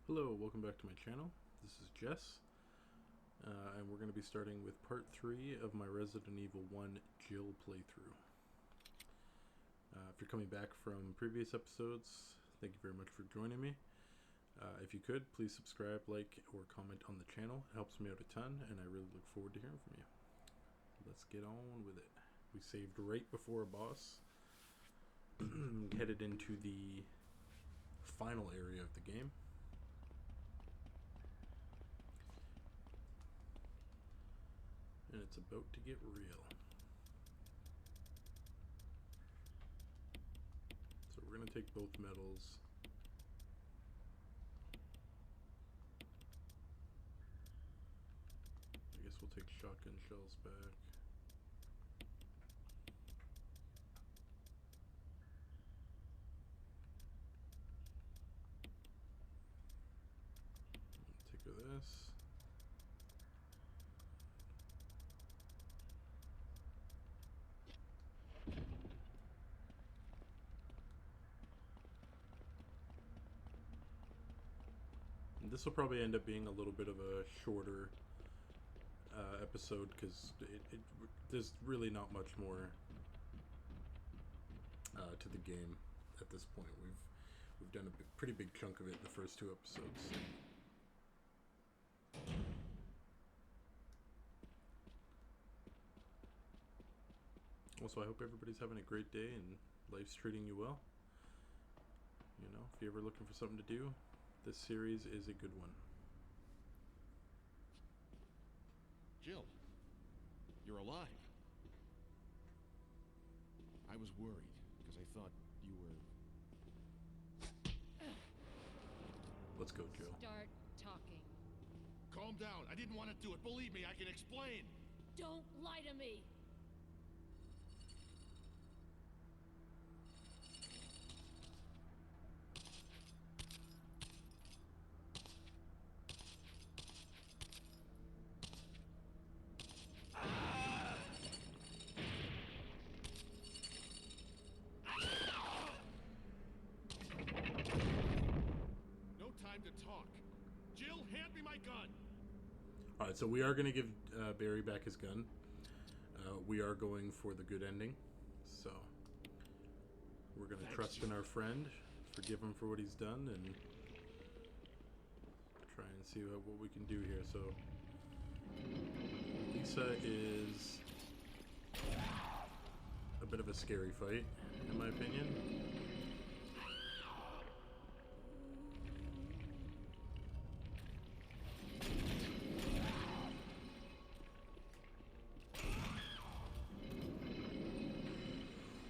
Hello, welcome back to my channel. This is Jess, and we're going to be starting with part 3 of my Resident Evil 1 Jill playthrough. If you're coming back from previous episodes, thank you very much for joining me. If you could, please subscribe, like, or comment on the channel. It helps me out a ton, and I really look forward to hearing from you. Let's get on with it. We saved right before a boss. Headed into the final area of the game. And it's about to get real. So we're going to take both medals. I guess we'll take shotgun shells back. Take this. This will probably end up being a little bit of a shorter episode because there's really not much more to the game at this point. We've done a pretty big chunk of it in the first 2 episodes. Also, I hope everybody's having a great day and life's treating you well. You know, if you're ever looking for something to do, this series is a good one. Jill, you're alive. I was worried because I thought you were... Let's go, Jill. Start talking. Calm down. I didn't want to do it. Believe me, I can explain. Don't lie to me. Time to talk. Jill, hand me my gun. Alright, so we are going to give Barry back his gun. We are going for the good ending. So we're going to trust in our friend, forgive him for what he's done, and try and see what we can do here. So Lisa is a bit of a scary fight, in my opinion.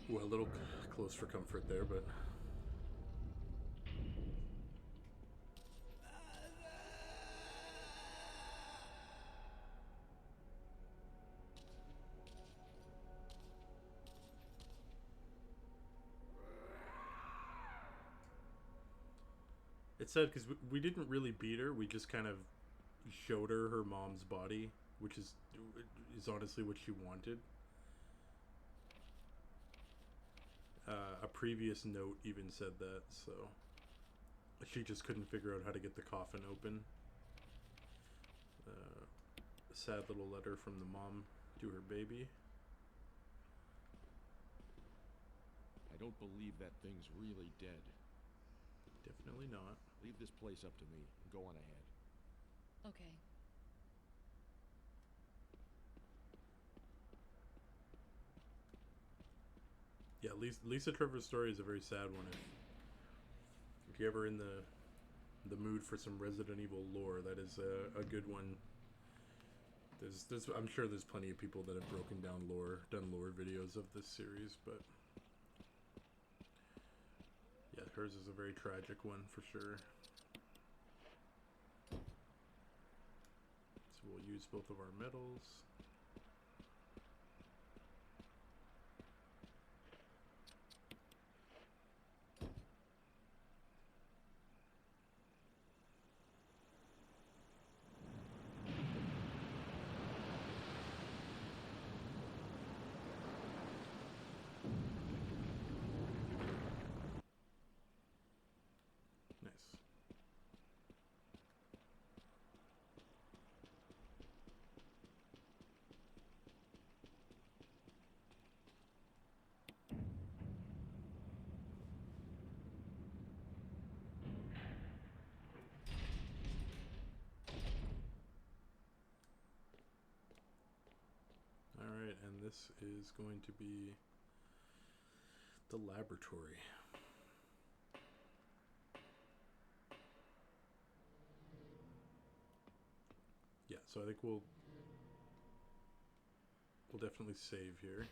Well, a little close for comfort there, but... It's sad because we didn't really beat her. We just kind of showed her mom's body, which is honestly what she wanted. A previous note even said that, so she just couldn't figure out how to get the coffin open. A sad little letter from the mom to her baby. I don't believe that thing's really dead. Definitely not. Leave this place up to me and go on ahead. Okay. Yeah, Lisa Trevor's story is a very sad one. If you're ever in the mood for some Resident Evil lore, that is a good one. I'm sure there's plenty of people that have broken down lore, done lore videos of this series, but yeah, hers is a very tragic one for sure. So we'll use both of our medals. Nice. this is going to be the laboratory. Yeah, so I think we'll definitely save here.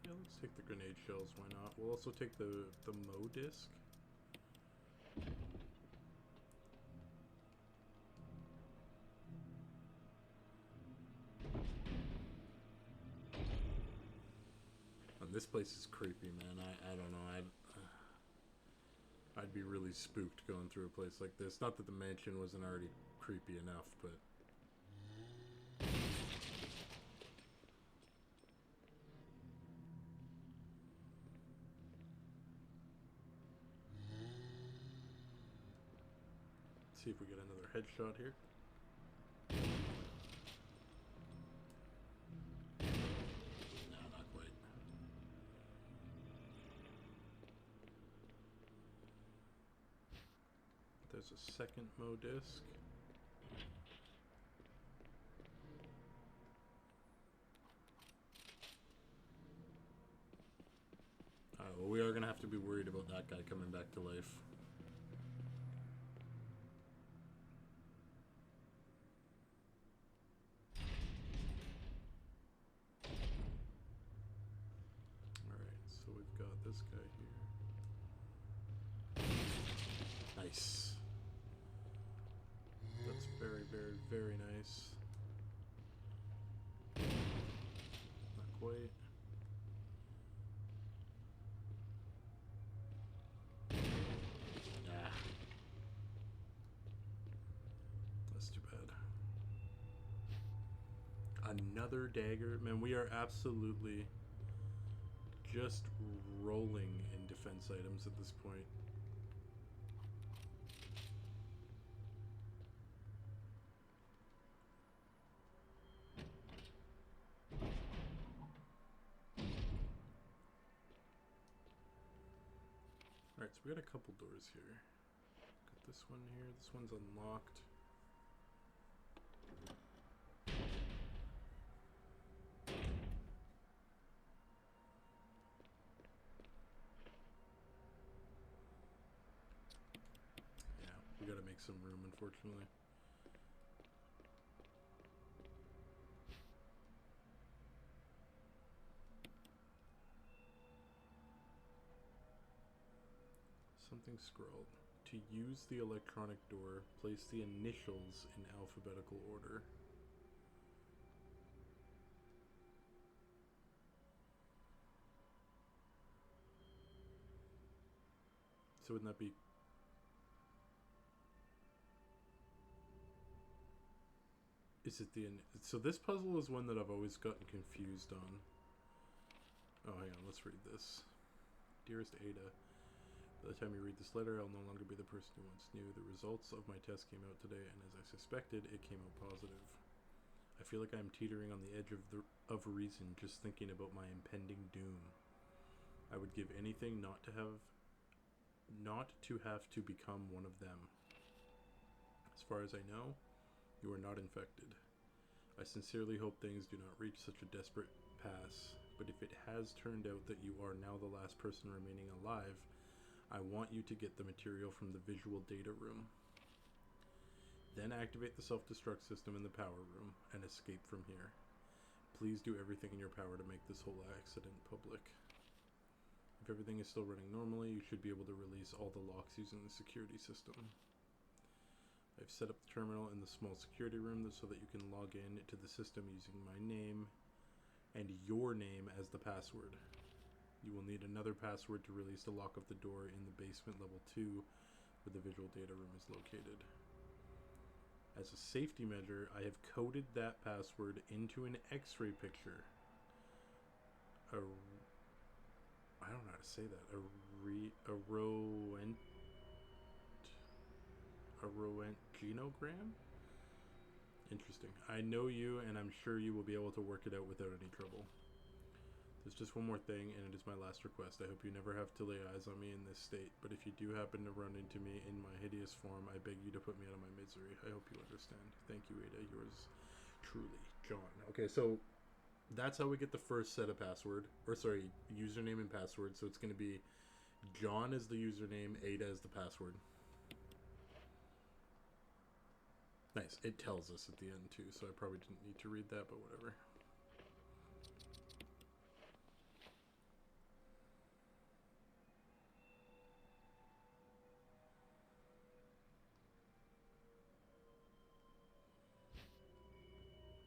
Yeah, let's take the grenade shells, why not? We'll also take the Mo disc. And this place is creepy, man. I don't know. I'd be really spooked going through a place like this. Not that the mansion wasn't already creepy enough, but... see if we get another headshot here. No, not quite. There's a second Mo disc. Well, we are going to have to be worried about that guy coming back to life. We've got this guy here. Nice. That's very, very, very nice. Not quite. Ah. That's too bad. Another dagger. Man, we are absolutely just rolling in defense items at this point. Alright, so we got a couple doors here. Got this one here. This one's unlocked. We gotta make some room, unfortunately. Something scrawled. To use the electronic door, place the initials in alphabetical order. So wouldn't that be... Is it the... So this puzzle is one that I've always gotten confused on. Oh, hang on, let's read this. Dearest Ada, by the time you read this letter, I'll no longer be the person you once knew. The results of my test came out today, and as I suspected, it came out positive. I feel like I'm teetering on the edge of reason just thinking about my impending doom. I would give anything not to have to become one of them. As far as I know, you are not infected. I sincerely hope things do not reach such a desperate pass, but if it has turned out that you are now the last person remaining alive, I want you to get the material from the visual data room. Then activate the self-destruct system in the power room and escape from here. Please do everything in your power to make this whole accident public. If everything is still running normally, you should be able to release all the locks using the security system. I've set up the terminal in the small security room so that you can log in to the system using my name and your name as the password. You will need another password to release the lock of the door in the basement level 2 where the visual data room is located. As a safety measure, I have coded that password into an x-ray picture. I don't know how to say that. A rowent genogram? Interesting. I know you, and I'm sure you will be able to work it out without any trouble. There's just one more thing, and it is my last request. I hope you never have to lay eyes on me in this state, but if you do happen to run into me in my hideous form, I beg you to put me out of my misery. I hope you understand. Thank you, Ada. Yours truly, John. Okay, so that's how we get the first set of username and password. So it's going to be John as the username, Ada as the password. Nice. It tells us at the end, too, so I probably didn't need to read that, but whatever.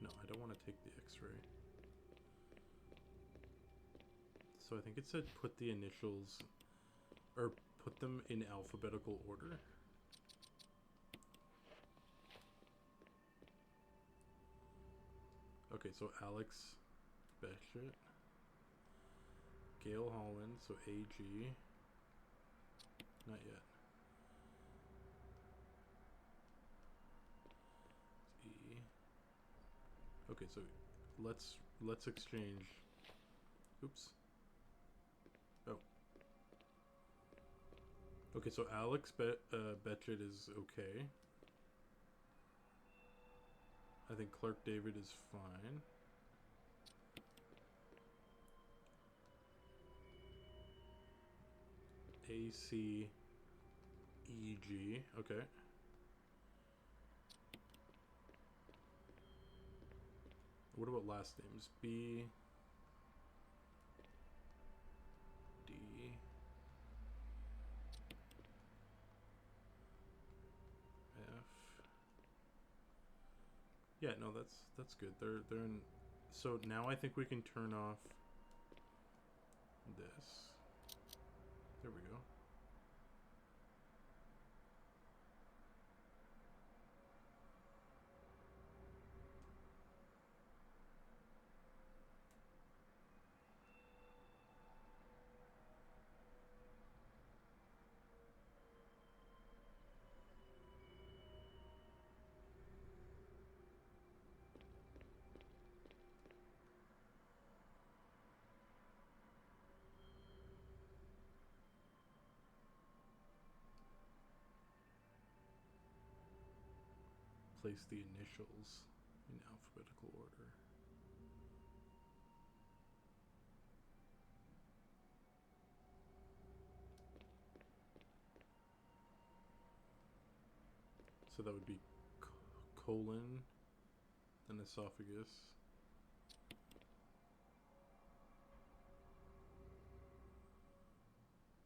No, I don't want to take the x-ray. So I think it said put the initials, or put them in alphabetical order. Okay, so Alex Bechet, Gail Holland, so AG, not yet. E. Okay, so let's exchange. Oops. Oh. Okay, so Alex Bechet is okay. I think Clark David is fine. ACEG, okay. What about last names? B, D, F. Yeah, no, that's good. They're in. So now I think we can turn off this. There we go. Place the initials in alphabetical order. So that would be colon, then esophagus,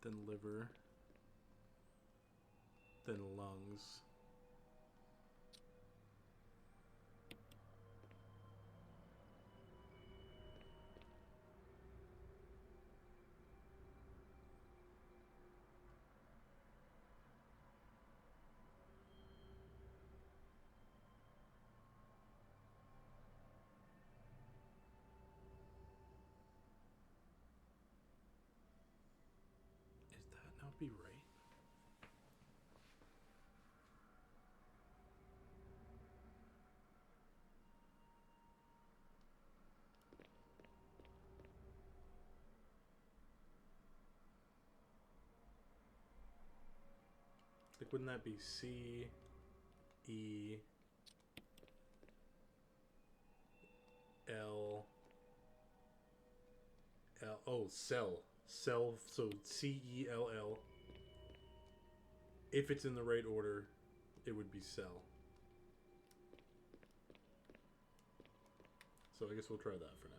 then liver, then lungs, is that not be right? Like, wouldn't that be C, E, L, L, oh, cell, so CELL. If it's in the right order, it would be cell. So I guess we'll try that for now.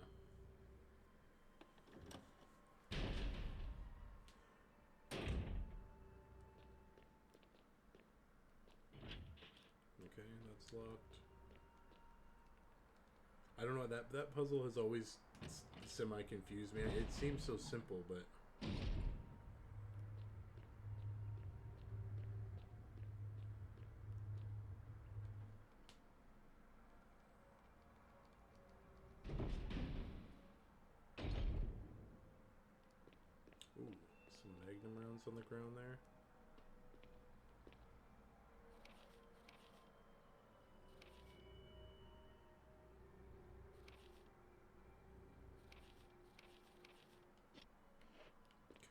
Okay, that's locked. I don't know, that puzzle has always semi-confused me. It seems so simple, but... Ooh, some magnum rounds on the ground there.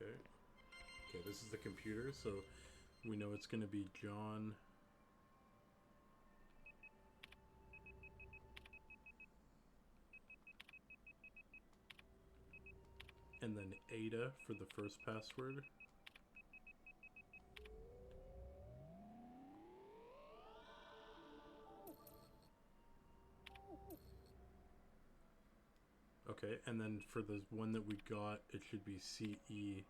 Okay. Okay, this is the computer, so we know it's going to be John. And then Ada for the first password. Okay, and then for the one that we got, it should be CELL.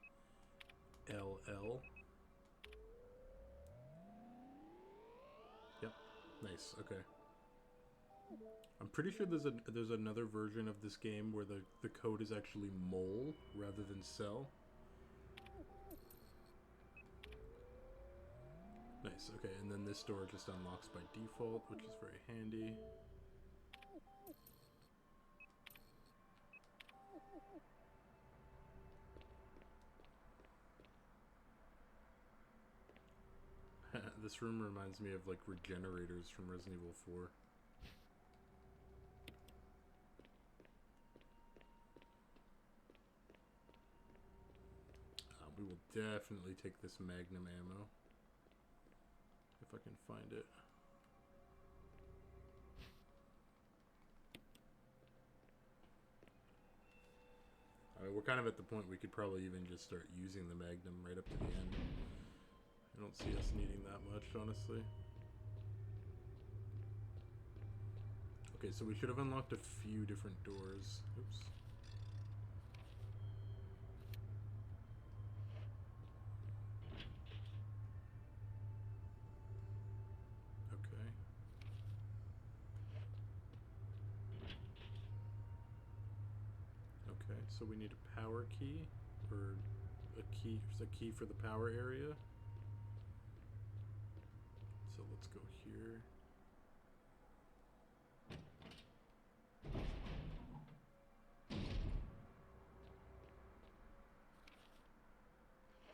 Yep, nice. Okay. I'm pretty sure there's another version of this game where the code is actually mole rather than cell. Nice. Okay, and then this door just unlocks by default, which is very handy. This room reminds me of like regenerators from Resident Evil 4. We will definitely take this magnum ammo if I can find it. I mean, we're kind of at the point we could probably even just start using the magnum right up to the end. I don't see us needing that much, honestly. Okay, so we should have unlocked a few different doors. Oops. Okay. Okay, so we need a power key, or a key for the power area. So let's go here.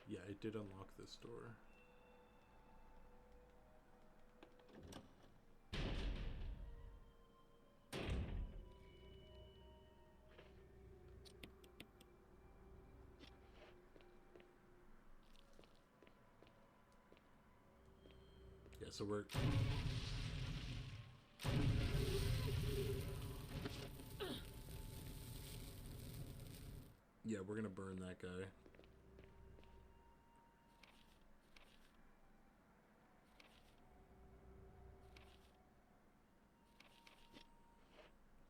Yeah, it did unlock this door. Yeah, so we're... Yeah, we're gonna burn that guy.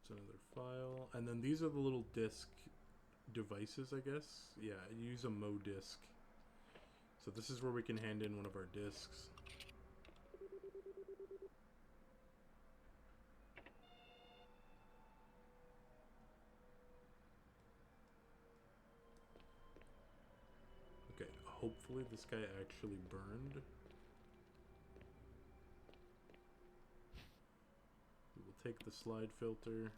It's another file. And then these are the little disc devices, I guess. Yeah, use a Mo disc. So this is where we can hand in one of our discs. Okay, hopefully this guy actually burned. We will take the slide filter.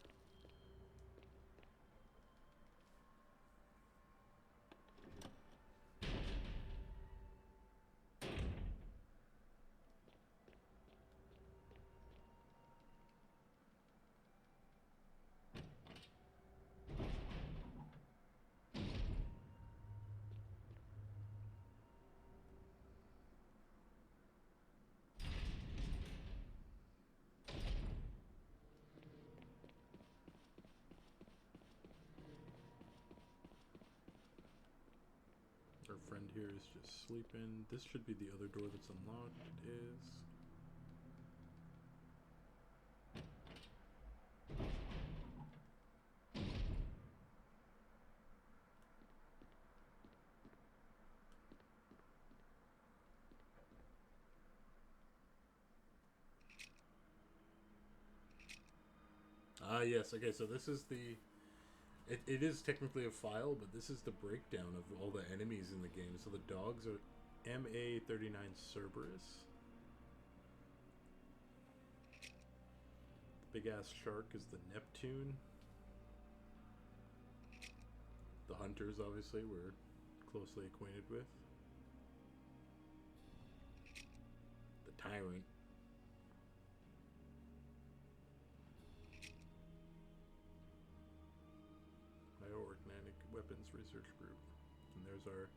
Our friend here is just sleeping. This should be the other door that's unlocked. It is. Yes. Okay, so this is the... It is technically a file, but this is the breakdown of all the enemies in the game. So the dogs are MA39 Cerberus. The big-ass shark is the Neptune. The hunters, obviously, we're closely acquainted with. The tyrant. Bioorganic Weapons Research Group. And there's our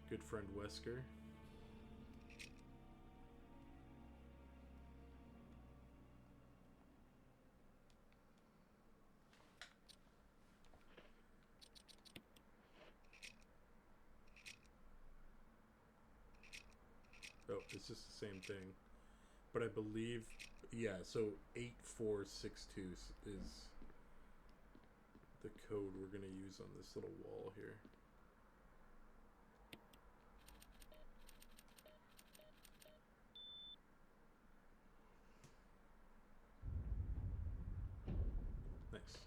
good friend Wesker. Oh, it's just the same thing. But I believe, yeah, so 8462 is the code we're going to use on this little wall here. Nice.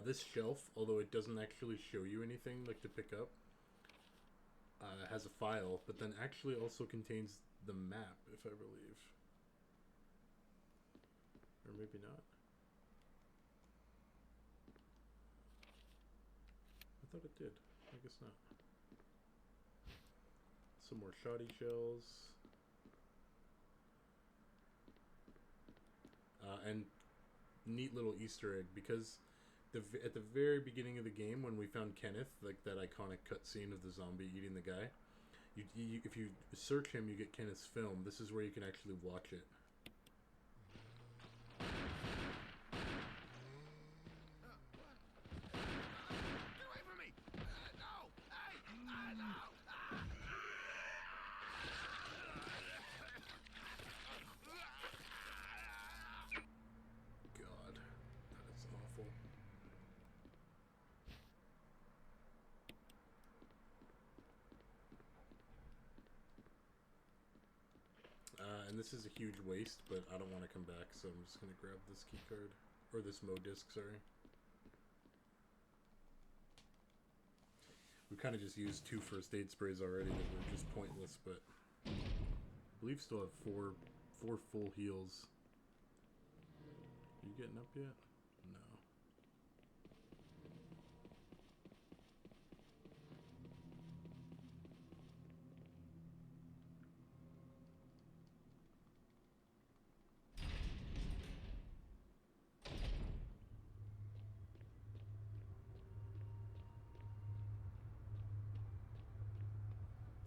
This shelf, although it doesn't actually show you anything like to pick up, has a file, but then actually also contains the map, if I believe. Or maybe not. I thought it did. I guess not. Some more shoddy shells. And neat little Easter egg, because at the very beginning of the game, when we found Kenneth, like that iconic cutscene of the zombie eating the guy, if you search him, you get Kenneth's film. This is where you can actually watch it. Get away from me! No! Hey! No! God, that is awful. And this is a huge waste, but I don't want to come back, so I'm just going to grab this key card. Or this Mo disc, sorry. We kind of just used 2 first aid sprays already that were just pointless, but I believe still have 4 full heals. Are you getting up yet? No.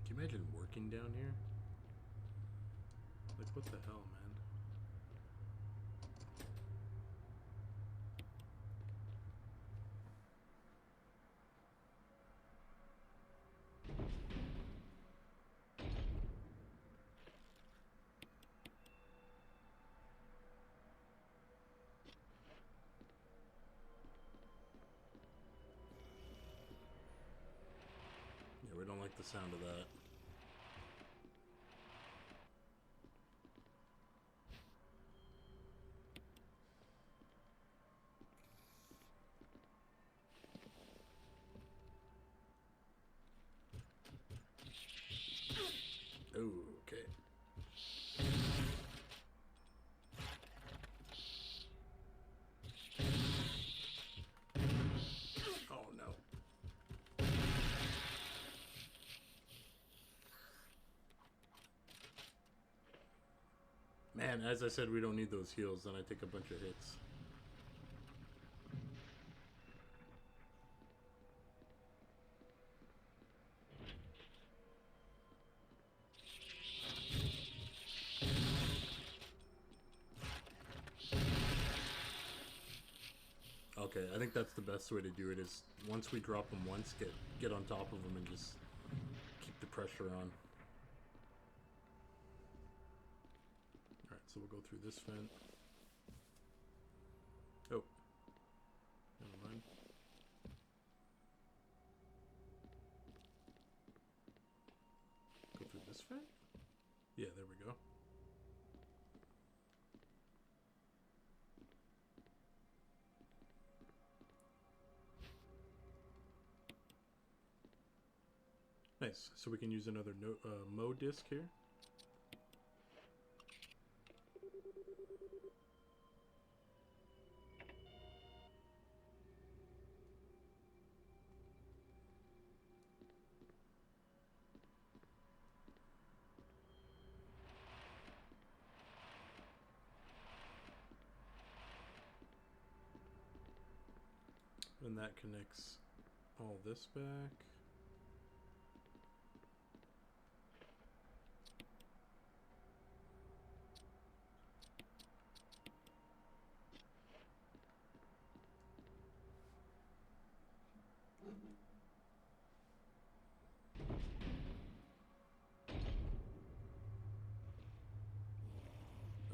Can you imagine working down here? Like, what the hell, man? Yeah, we don't like the sound of that. Oh, okay. Oh no. Man, as I said, we don't need those heals, then I take a bunch of hits. Okay, I think that's the best way to do it, is once we drop them once, get on top of them and just keep the pressure on. Alright, so we'll go through this vent. Oh. Never mind. Go through this this vent? Yeah, there we go. Nice. So we can use another Mo disc here. And that connects all this back.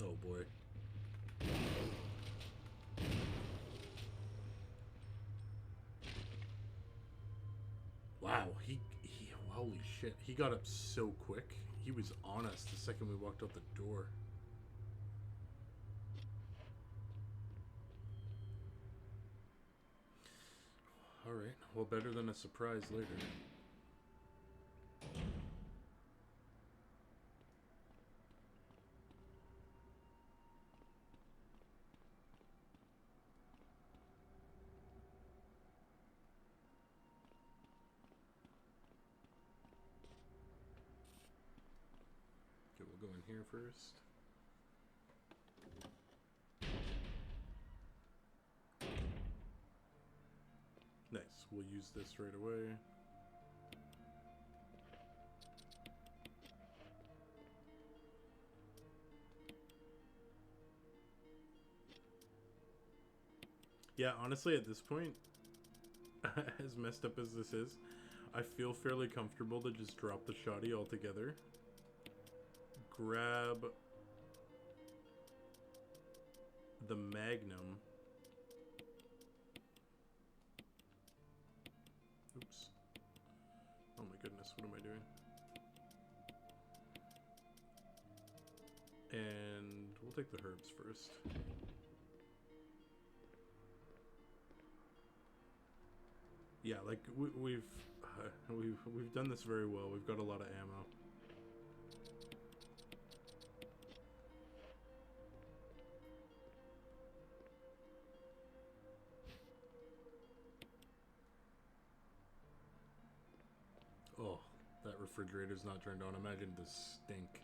Oh boy. Wow, holy shit. He got up so quick. He was on us the second we walked out the door. Alright, well, better than a surprise later. Okay, we'll go in here first. Nice, we'll use this right away. Yeah, honestly, at this point, as messed up as this is, I feel fairly comfortable to just drop the shoddy altogether. Grab the Magnum. Oops. Oh my goodness, what am I doing? And we'll take the herbs first. Yeah, like we've done this very well. We've got a lot of ammo. Oh, that refrigerator's not turned on. Imagine the stink.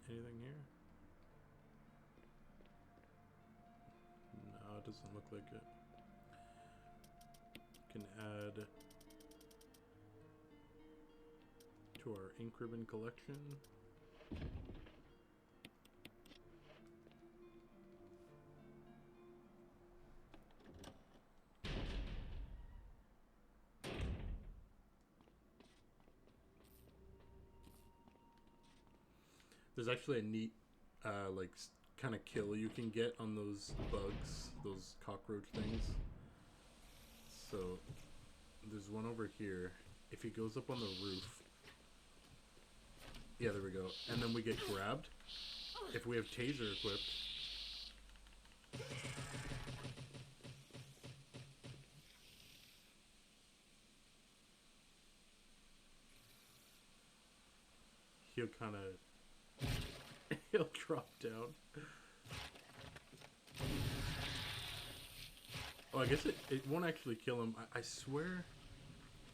Anything here? No, it doesn't look like it. Can add to our ink ribbon collection. There's actually a neat, like, kind of kill you can get on those bugs, those cockroach things. So, there's one over here. If he goes up on the roof, yeah, there we go. And then we get grabbed. If we have taser equipped, he'll kind of, he'll drop down. Oh, I guess it won't actually kill him. I swear,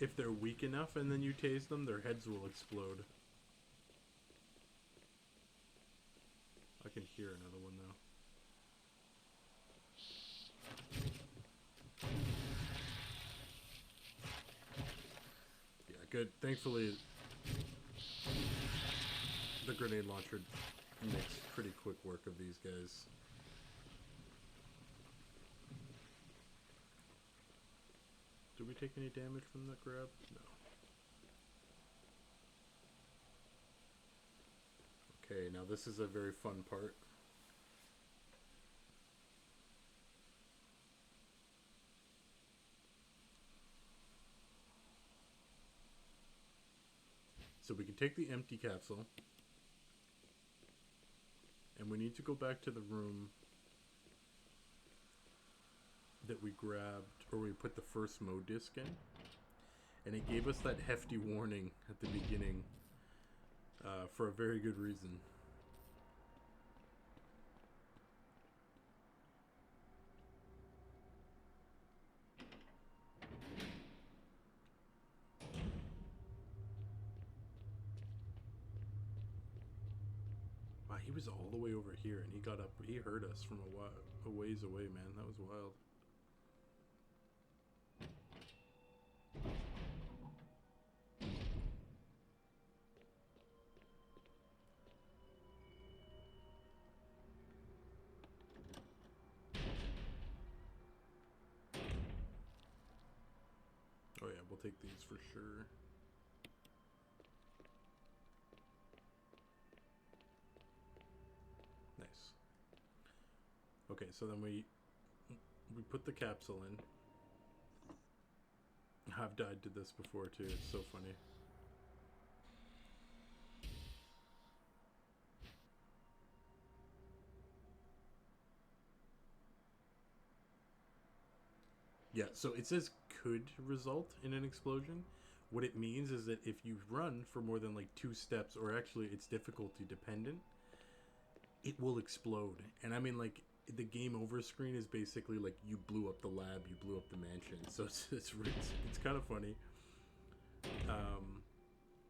if they're weak enough and then you tase them, their heads will explode. I can hear another one, though. Yeah, good. Thankfully, the grenade launcher makes pretty quick work of these guys. we take any damage from that grab? No. Okay, now this is a very fun part. So we can take the empty capsule, and we need to go back to the room that we grabbed, or we put the first mode disc in, and it gave us that hefty warning at the beginning for a very good reason. Wow, he was all the way over here, and he got up. He heard us from a ways away, man. That was wild. Oh yeah, we'll take these for sure. Nice. Okay, so then we put the capsule in. I've died to this before too. It's so funny. Yeah, so it says could result in an explosion. What it means is that if you run for more than like 2 steps, or actually it's difficulty dependent, it will explode. And I mean, like, the game over screen is basically like you blew up the lab, you blew up the mansion. So it's kind of funny.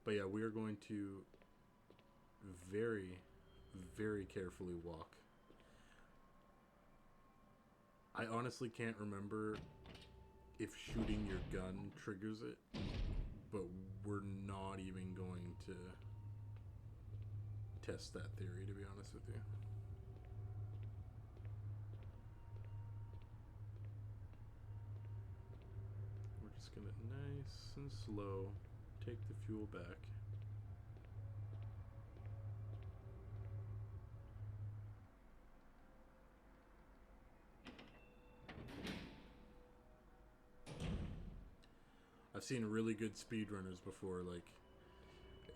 But yeah, we are going to very, very carefully walk. I honestly can't remember if shooting your gun triggers it, but we're not even going to test that theory, to be honest with you. We're just gonna nice and slow take the fuel back. I've seen really good speedrunners before, like,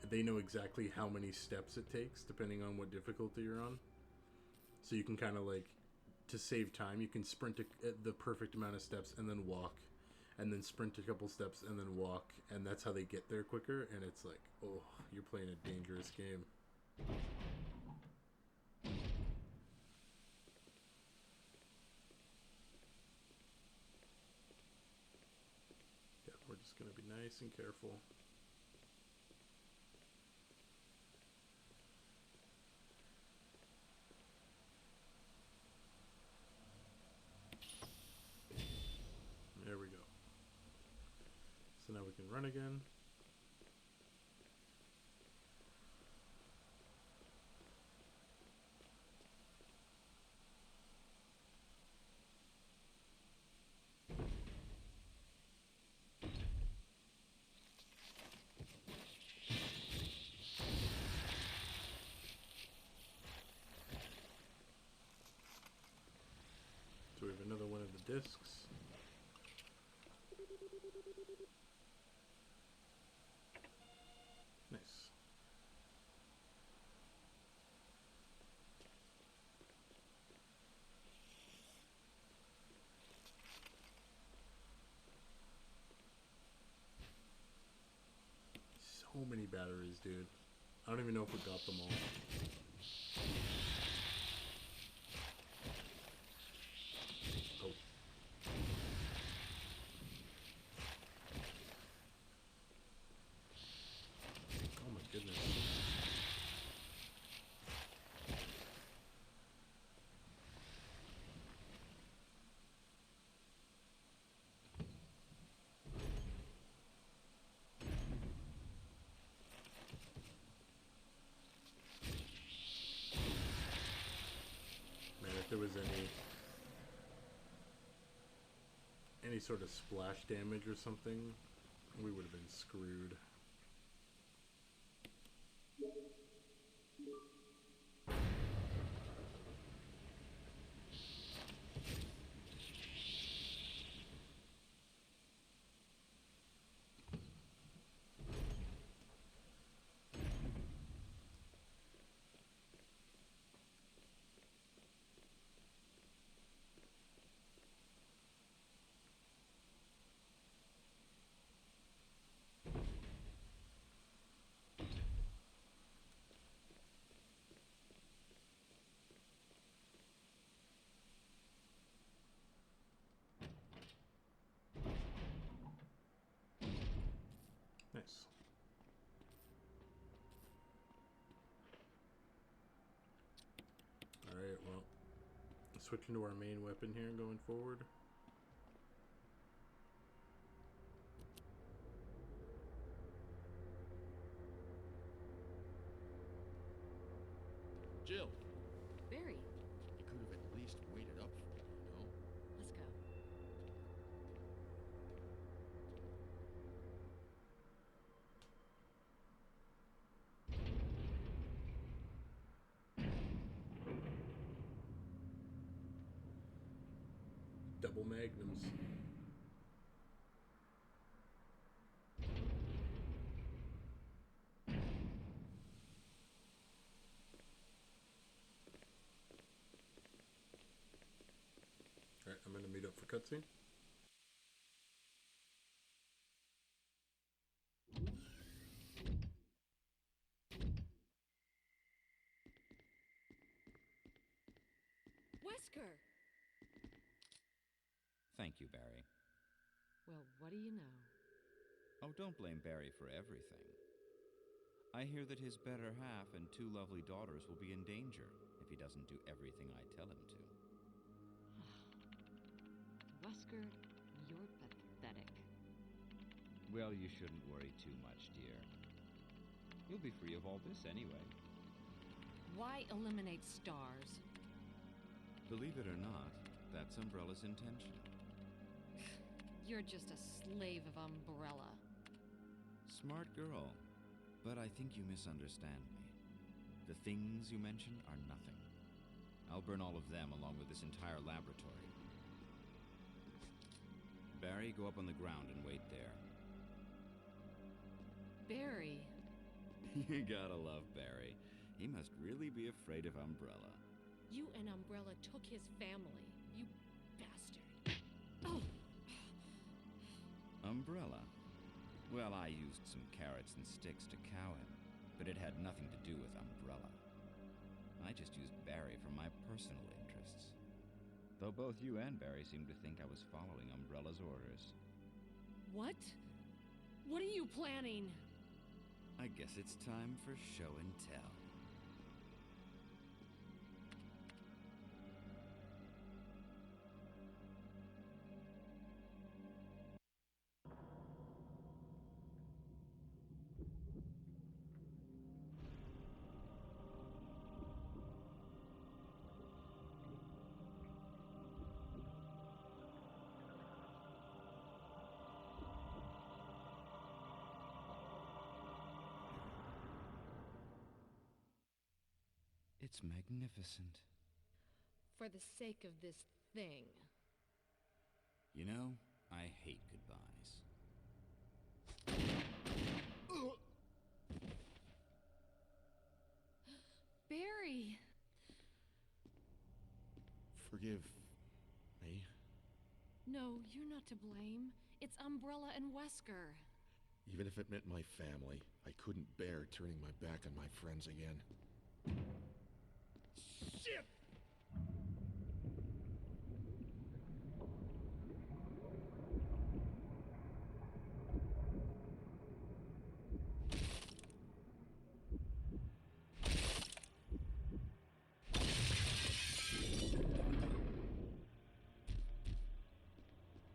they know exactly how many steps it takes depending on what difficulty you're on. So you can kind of, like, to save time, you can sprint the perfect amount of steps and then walk, and then sprint a couple steps and then walk, and that's how they get there quicker. And it's like, oh, you're playing a dangerous game. Yeah, we're just gonna be nice and careful. There we go. So now we can run again. So we have another one of the discs. Nice. So many batteries, dude. I don't even know if we got them all. Oh. Oh my goodness. Man, if there was any any sort of splash damage or something, we would have been screwed. Nice. Alright, well, switching to our main weapon here going forward. Jill, Barry, you could have at least waited up for me, you know? let's go. Double magnums. Alright, I'm gonna meet up for cutscene. Wesker! Thank you, Barry. Well, what do you know? Oh, don't blame Barry for everything. I hear that his better half and 2 lovely daughters will be in danger if he doesn't do everything I tell him to. Wesker, you're pathetic. Well, you shouldn't worry too much, dear. You'll be free of all this anyway. Why eliminate stars? Believe it or not, that's Umbrella's intention. You're just a slave of Umbrella. Smart girl, but I think you misunderstand me. The things you mention are nothing. I'll burn all of them along with this entire laboratory. Barry, go up on the ground and wait there. Barry. You gotta love Barry. He must really be afraid of Umbrella. You and Umbrella took his family, you bastard. Oh! Umbrella? Well, I used some carrots and sticks to cow him, but it had nothing to do with Umbrella. I just used Barry for my personal interests. Though both you and Barry seem to think I was following Umbrella's orders. What? What are you planning? I guess it's time for show and tell. It's magnificent. For the sake of this thing. You know, I hate goodbyes. Barry! Forgive me. No, you're not to blame. It's Umbrella and Wesker. Even if it meant my family, I couldn't bear turning my back on my friends again. Shit!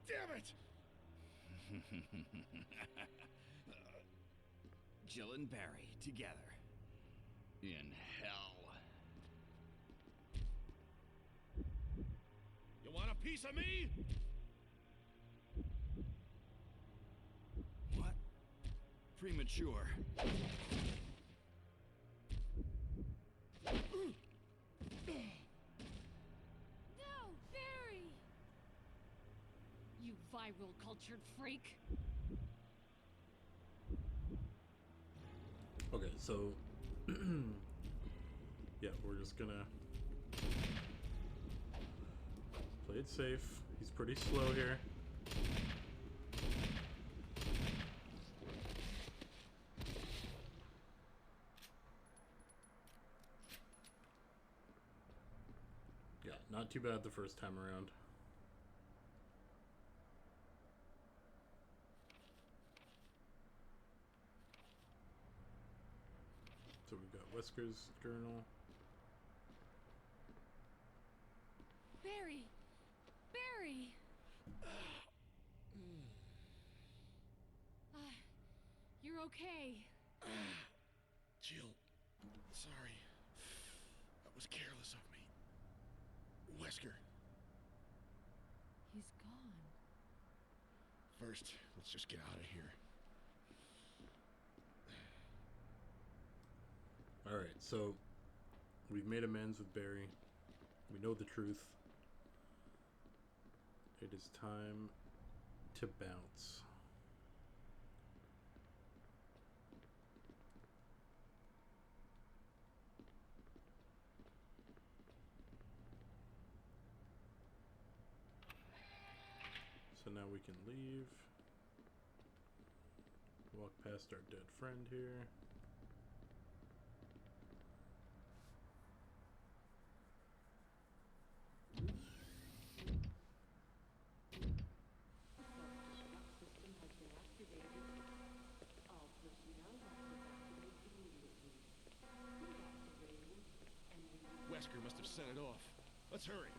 Damn it! Jill and Barry together. In hell. You want a piece of me? premature. No, Barry! You viral cultured freak. Okay, so yeah, we're just gonna play it safe. He's pretty slow here. Yeah, not too bad the first time around. So we've got Wesker's journal. Barry! Barry! You're okay. Jill, sorry. That was careless of me. Wesker, He's gone. first, let's just get out of here. Alright, so we've made amends with Barry. We know the truth. It is time to bounce. So now we can leave. Walk past our dead friend here. Wesker must have set it off. Let's hurry.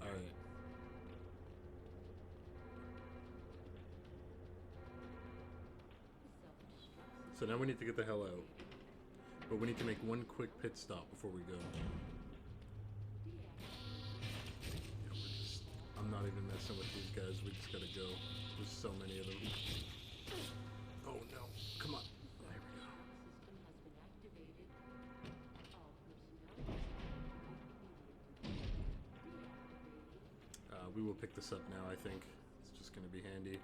Alright. So now we need to get the hell out. But we need to make one quick pit stop before we go. I'm not even messing with these guys. We just gotta go. There's so many of them. Oh no. Come on. There we go. We will pick this up now, I think. It's just gonna be handy.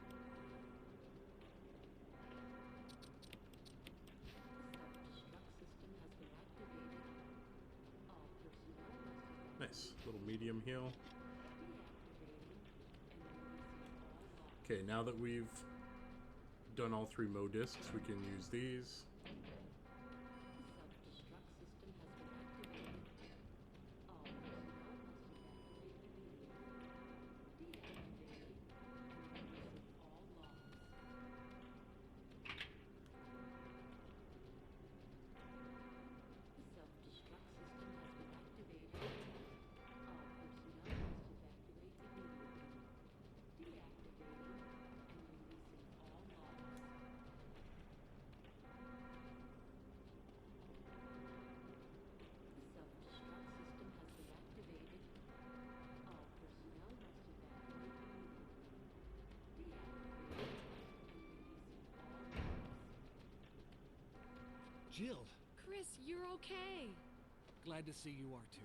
Nice. Little medium heal. Okay, now that we've done all 3 Mo discs, we can use these. Jill, Chris, you're okay. glad to see you are too.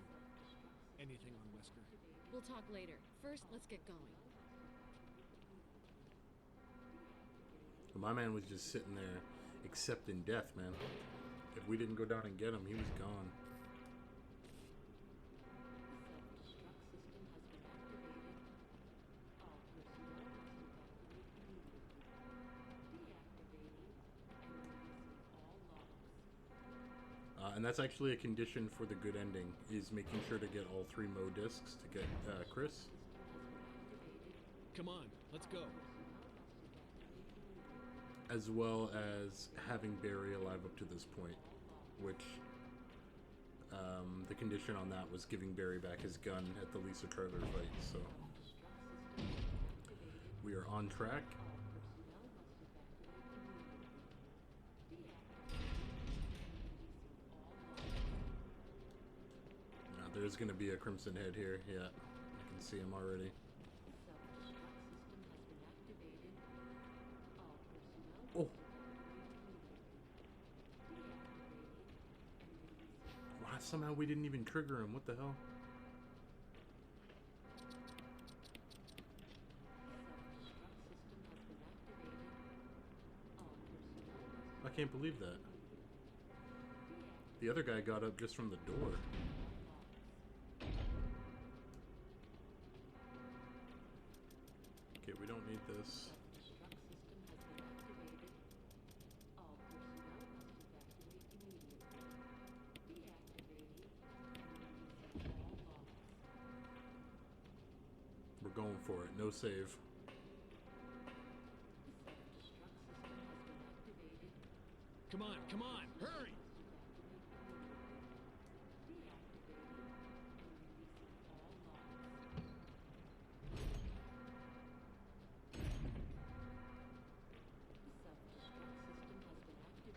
Anything on Wesker? We'll talk later. First, let's get going. My man was just sitting there accepting death, man. If we didn't go down and get him, he was gone. And that's actually a condition for the good ending, is making sure to get all 3 Mo discs to get Chris. Come on, let's go. as well as having Barry alive up to this point, which the condition on that was giving Barry back his gun at the Lisa Carter fight. So we are on track. Now, there's going to be a Crimson Head here. Yeah, I can see him already. Oh. Wow, somehow we didn't even trigger him. What the hell? I can't believe that. The other guy got up just from the door. Okay, we don't need this. We're going for it. No save. Come on, hurry!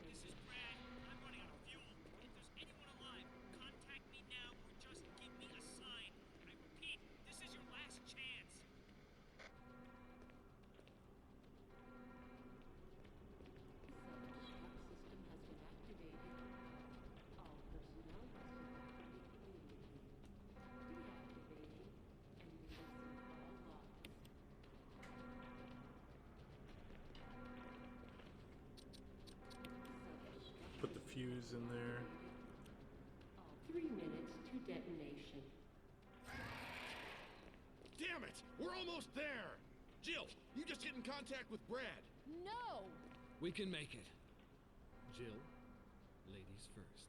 This is Brad. I'm running out of fuel. If there's anyone alive, contact me now or just give me a sign. I repeat, this is your last chance. Put the fuse in there. 3 minutes to detonation. Damn it! We're almost there! Jill, you just get in contact with Brad. No! We can make it. Jill, ladies first.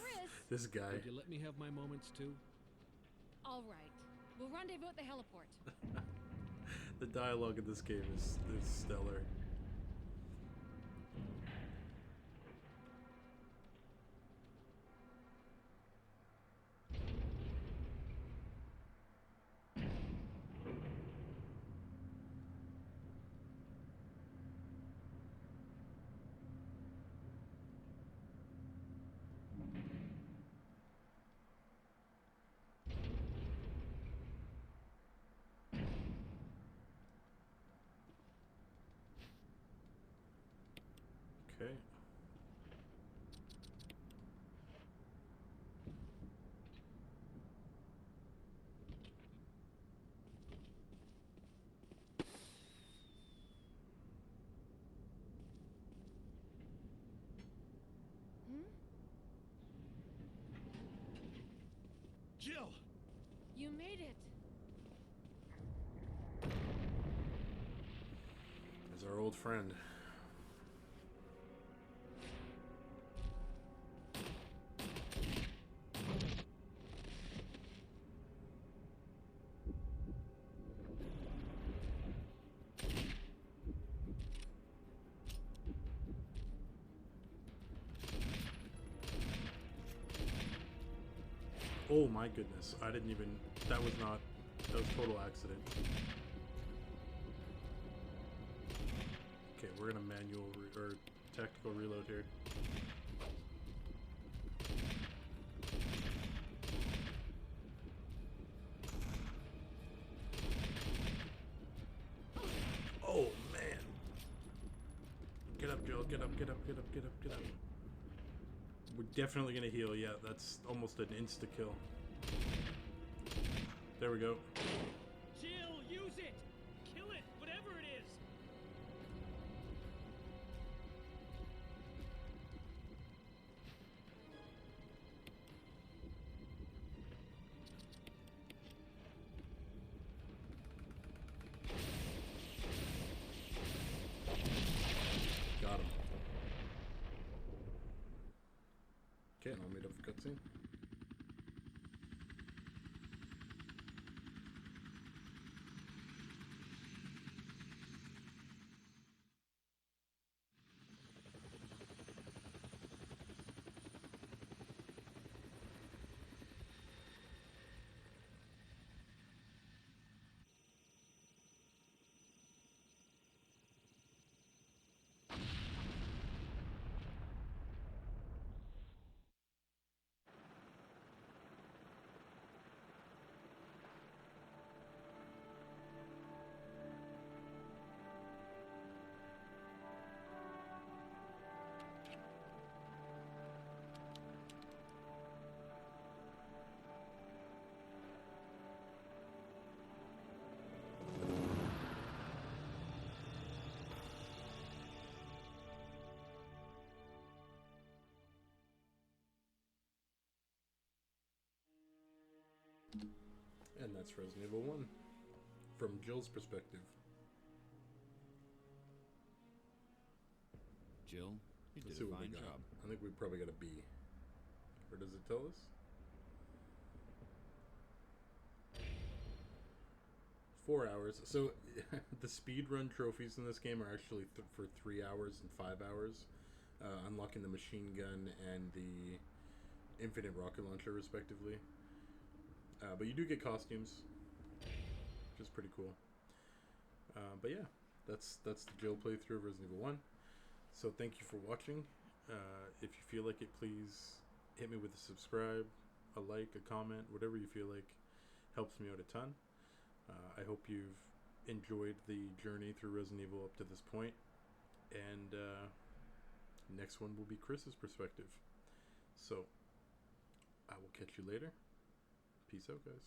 Chris! This guy. Would you let me have my moments too? All right. We'll rendezvous at the heliport. The dialogue in this game is stellar. Okay. Jill! You made it. There's our old friend. Oh my goodness, I didn't even, that was total accident. Okay, we're gonna manual, or tactical reload here. Oh man. Get up, Jill, get up, get up, get up, get up, get up. We're definitely gonna heal. Yeah, that's almost an insta-kill. There we go. Jill, use it! Kill it, whatever it is! Got him. Okay, and I'll meet up for cutscene. And that's Resident Evil 1 from Jill's perspective. Jill, you Let's did see a what we fine got. job. I think we probably got a B. Or does it tell us? 4 hours. So the speedrun trophies in this game are actually for 3 hours and 5 hours. Unlocking the machine gun and the infinite rocket launcher, respectively. But you do get costumes, which is pretty cool. But yeah, that's the Jill playthrough of Resident Evil 1. So thank you for watching. If you feel like it, please hit me with a subscribe, a like, a comment, whatever you feel like helps me out a ton. I hope you've enjoyed the journey through Resident Evil up to this point. And next one will be Chris's perspective. So I will catch you later. Peace out, guys.